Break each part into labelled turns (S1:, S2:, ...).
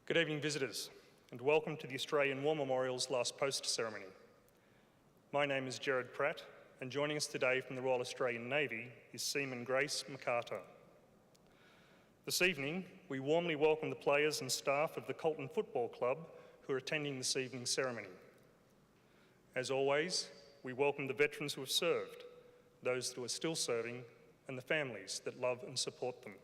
S1: Good evening, visitors, and welcome to the Australian War Memorial's last post ceremony. My name is Gerard Pratt, and joining us today from the Royal Australian Navy is Seaman Grace McCarter. This evening, we warmly welcome the players and staff of the Colton Football Club who are attending this evening's ceremony. As always, we welcome the veterans who have served, those who are still serving, and the families that love and support them.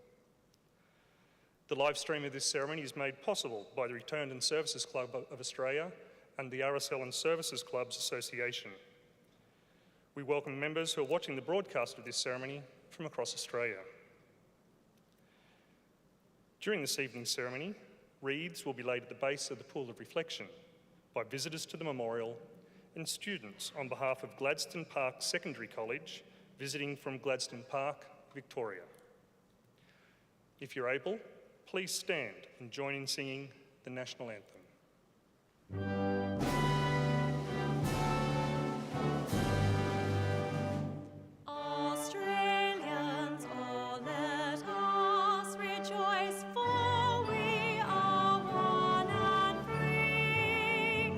S1: The live stream of this ceremony is made possible by the Returned and Services Club of Australia and the RSL and Services Clubs Association. We welcome members who are watching the broadcast of this ceremony from across Australia. During this evening's ceremony, wreaths will be laid at the base of the Pool of Reflection by visitors to the memorial and students on behalf of Gladstone Park Secondary College visiting from Gladstone Park, Victoria. If you're able, please stand and join in singing the National Anthem.
S2: Australians, oh, let us rejoice, for we are one and free.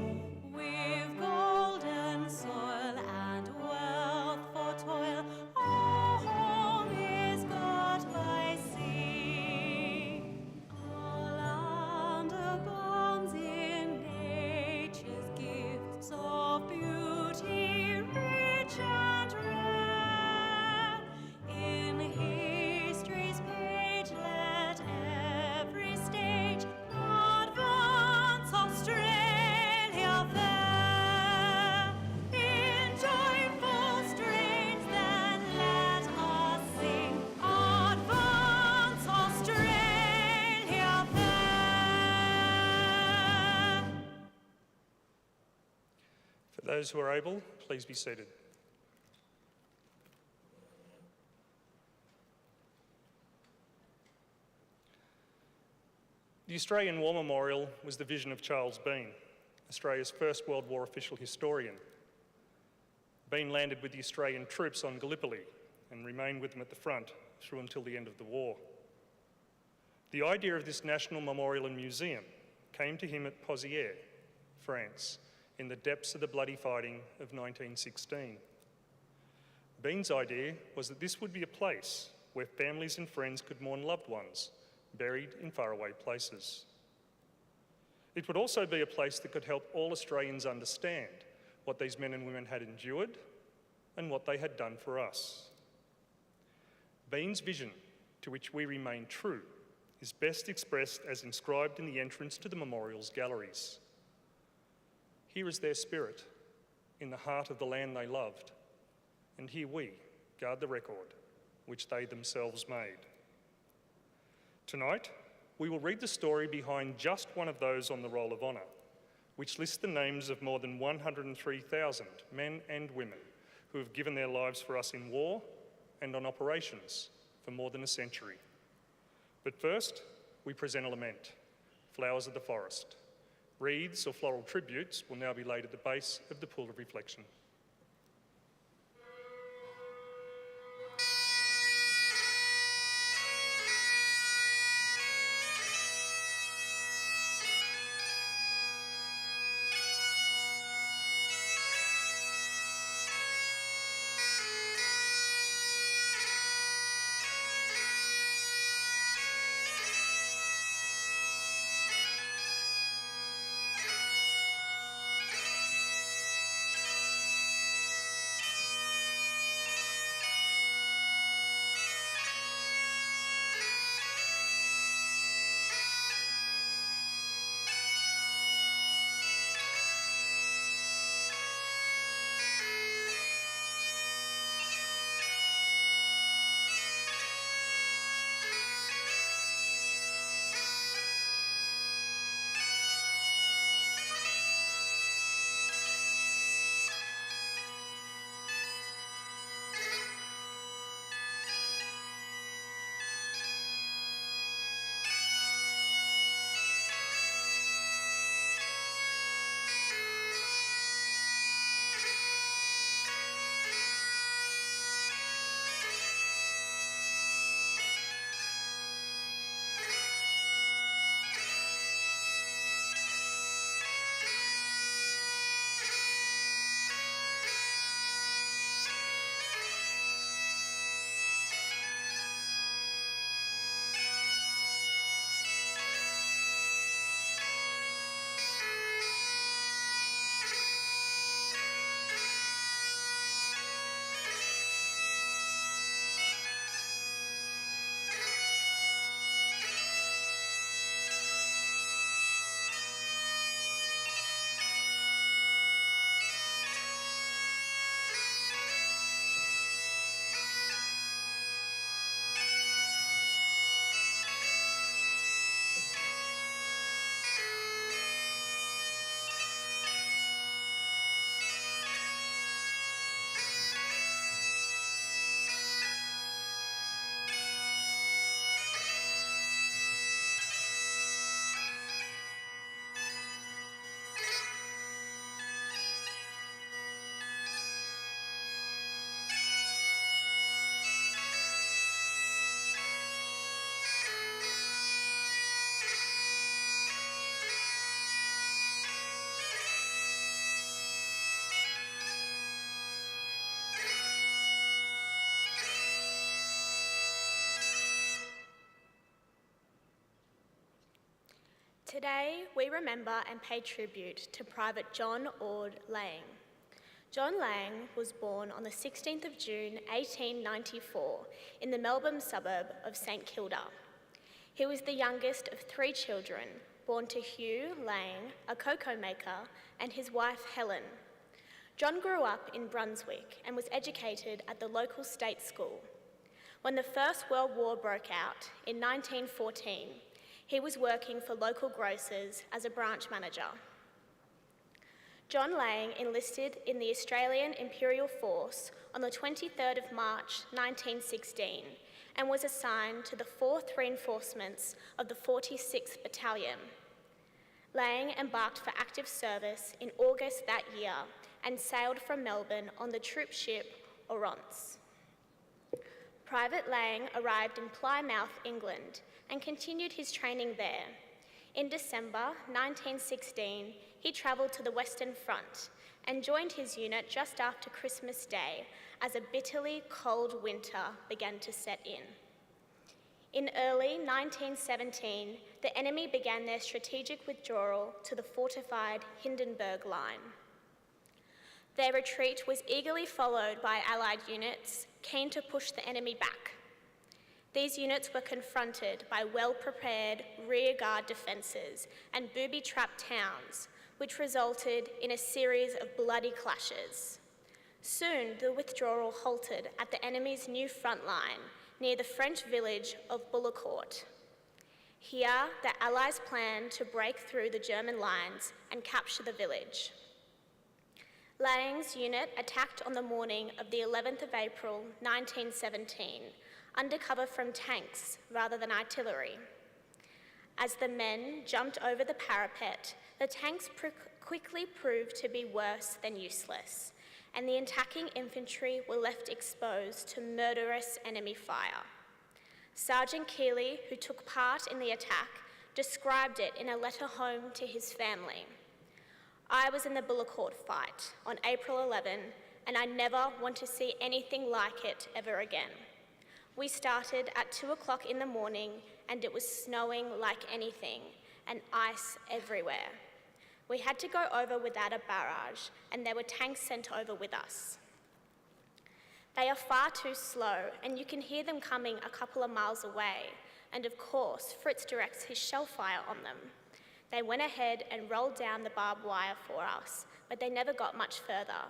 S2: We've golden soil and wealth for toil, our home is got by sea. Our land abounds in nature's gifts of beauty, rich and rare. In history's page, let every stage advance Australia fair. In joyful strains, then let us sing, advance Australia fair.
S1: For those who are able, please be seated. The Australian War Memorial was the vision of Charles Bean, Australia's first World War official historian. Bean landed with the Australian troops on Gallipoli and remained with them at the front through until the end of the war. The idea of this national memorial and museum came to him at Pozières, France, in the depths of the bloody fighting of 1916. Bean's idea was that this would be a place where families and friends could mourn loved ones buried in faraway places. It would also be a place that could help all Australians understand what these men and women had endured and what they had done for us. Bean's vision, to which we remain true, is best expressed as inscribed in the entrance to the memorial's galleries. Here is their spirit, in the heart of the land they loved, and here we guard the record which they themselves made. Tonight, we will read the story behind just one of those on the Roll of Honour, which lists the names of more than 103,000 men and women who have given their lives for us in war and on operations for more than a century. But first, we present a lament, Flowers of the Forest. Wreaths or floral tributes will now be laid at the base of the Pool of Reflection.
S3: Today, we remember and pay tribute to Private John Ord Laing. John Laing was born on the 16th of June 1894 in the Melbourne suburb of St Kilda. He was the youngest of 3 children, born to Hugh Laing, a cocoa maker, and his wife Helen. John grew up in Brunswick and was educated at the local state school. When the First World War broke out in 1914, he was working for local grocers as a branch manager. John Laing enlisted in the Australian Imperial Force on the 23rd of March 1916 and was assigned to the 4th Reinforcements of the 46th Battalion. Laing embarked for active service in August that year and sailed from Melbourne on the troop ship Oronce. Private Laing arrived in Plymouth, England, and continued his training there. In December 1916, he travelled to the Western Front and joined his unit just after Christmas Day as a bitterly cold winter began to set in. In early 1917, the enemy began their strategic withdrawal to the fortified Hindenburg Line. Their retreat was eagerly followed by Allied units keen to push the enemy back. These units were confronted by well-prepared rearguard defences and booby-trapped towns, which resulted in a series of bloody clashes. Soon, the withdrawal halted at the enemy's new front line, near the French village of Bullecourt. Here, the Allies planned to break through the German lines and capture the village. Laing's unit attacked on the morning of the 11th of April 1917, under cover from tanks rather than artillery. As the men jumped over the parapet, the tanks quickly proved to be worse than useless, and the attacking infantry were left exposed to murderous enemy fire. Sergeant Keeley, who took part in the attack, described it in a letter home to his family. "I was in the Bullecourt fight on April 11, and I never want to see anything like it ever again. We started at 2 o'clock in the morning and it was snowing like anything and ice everywhere. We had to go over without a barrage and there were tanks sent over with us. They are far too slow and you can hear them coming a couple of miles away, and of course Fritz directs his shell fire on them. They went ahead and rolled down the barbed wire for us, but they never got much further.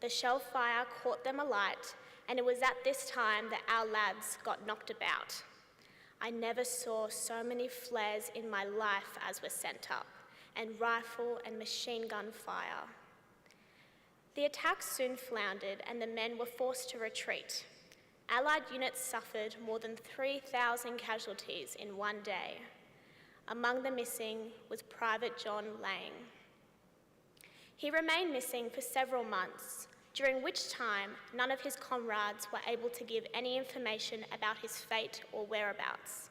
S3: The shell fire caught them alight, and it was at this time that our lads got knocked about. I never saw so many flares in my life as were sent up, and rifle and machine gun fire. The attack soon floundered and the men were forced to retreat. Allied units suffered more than 3,000 casualties in one day. Among the missing was Private John Laing. He remained missing for several months, during which time none of his comrades were able to give any information about his fate or whereabouts.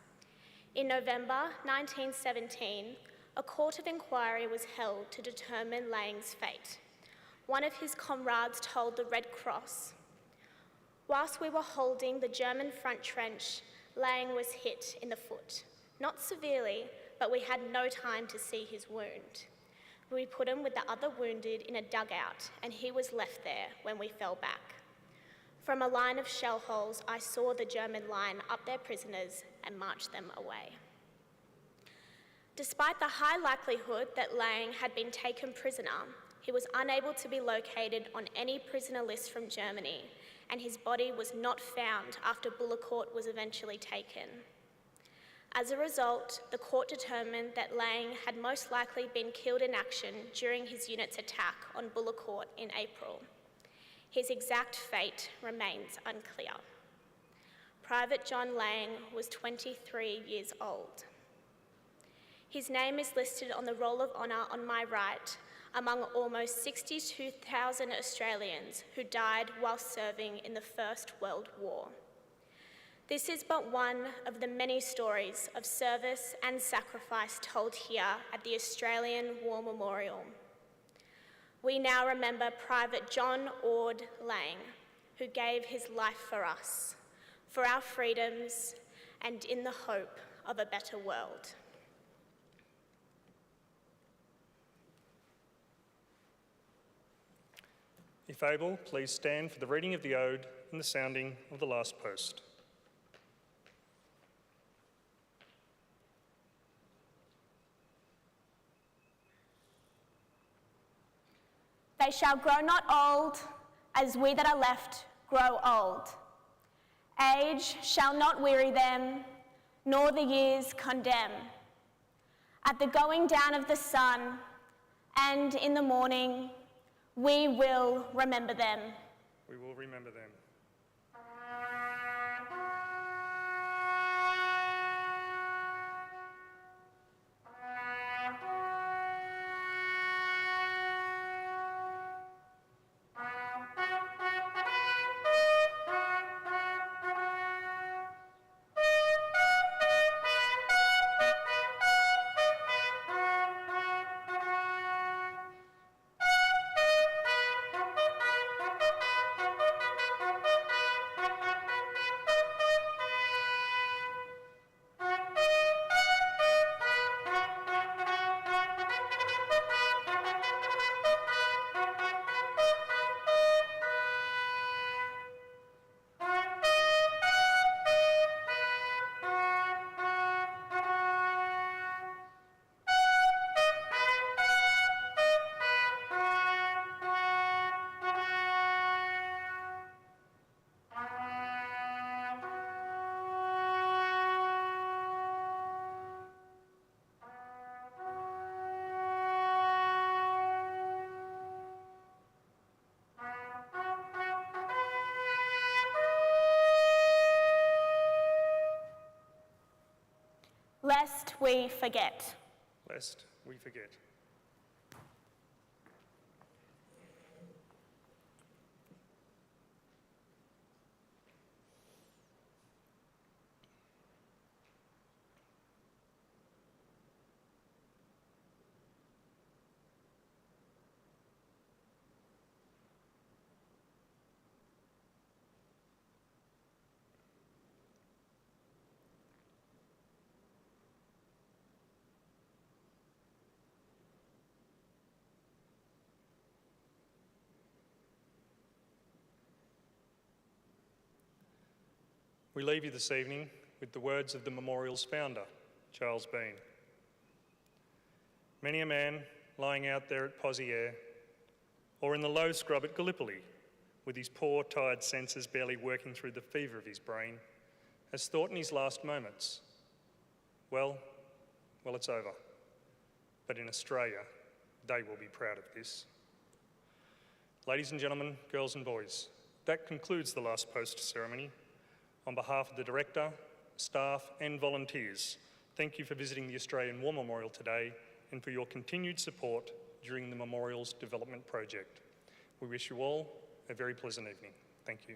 S3: In November 1917, a court of inquiry was held to determine Laing's fate. One of his comrades told the Red Cross, "Whilst we were holding the German front trench, Laing was hit in the foot. Not severely, but we had no time to see his wound. We put him with the other wounded in a dugout and he was left there when we fell back. From a line of shell holes, I saw the German line up their prisoners and march them away." Despite the high likelihood that Laing had been taken prisoner, he was unable to be located on any prisoner list from Germany, and his body was not found after Bullecourt was eventually taken. As a result, the court determined that Laing had most likely been killed in action during his unit's attack on Bullecourt in April. His exact fate remains unclear. Private John Laing was 23 years old. His name is listed on the Roll of Honour on my right, among almost 62,000 Australians who died while serving in the First World War. This is but one of the many stories of service and sacrifice told here at the Australian War Memorial. We now remember Private John Ord Laing, who gave his life for us, for our freedoms, and in the hope of a better world.
S1: If able, please stand for the reading of the ode and the sounding of the last post.
S3: They shall grow not old, as we that are left grow old. Age shall not weary them, nor the years condemn. At the going down of the sun, and in the morning, we will remember them.
S1: We will remember them.
S3: Lest we forget.
S1: Lest we forget. We leave you this evening with the words of the memorial's founder, Charles Bean. Many a man lying out there at Pozieres or in the low scrub at Gallipoli, with his poor, tired senses barely working through the fever of his brain, has thought in his last moments, well, it's over. But in Australia, they will be proud of this. Ladies and gentlemen, girls and boys, that concludes the last post ceremony. On behalf of the Director, staff and volunteers, thank you for visiting the Australian War Memorial today and for your continued support during the Memorial's development project. We wish you all a very pleasant evening. Thank you.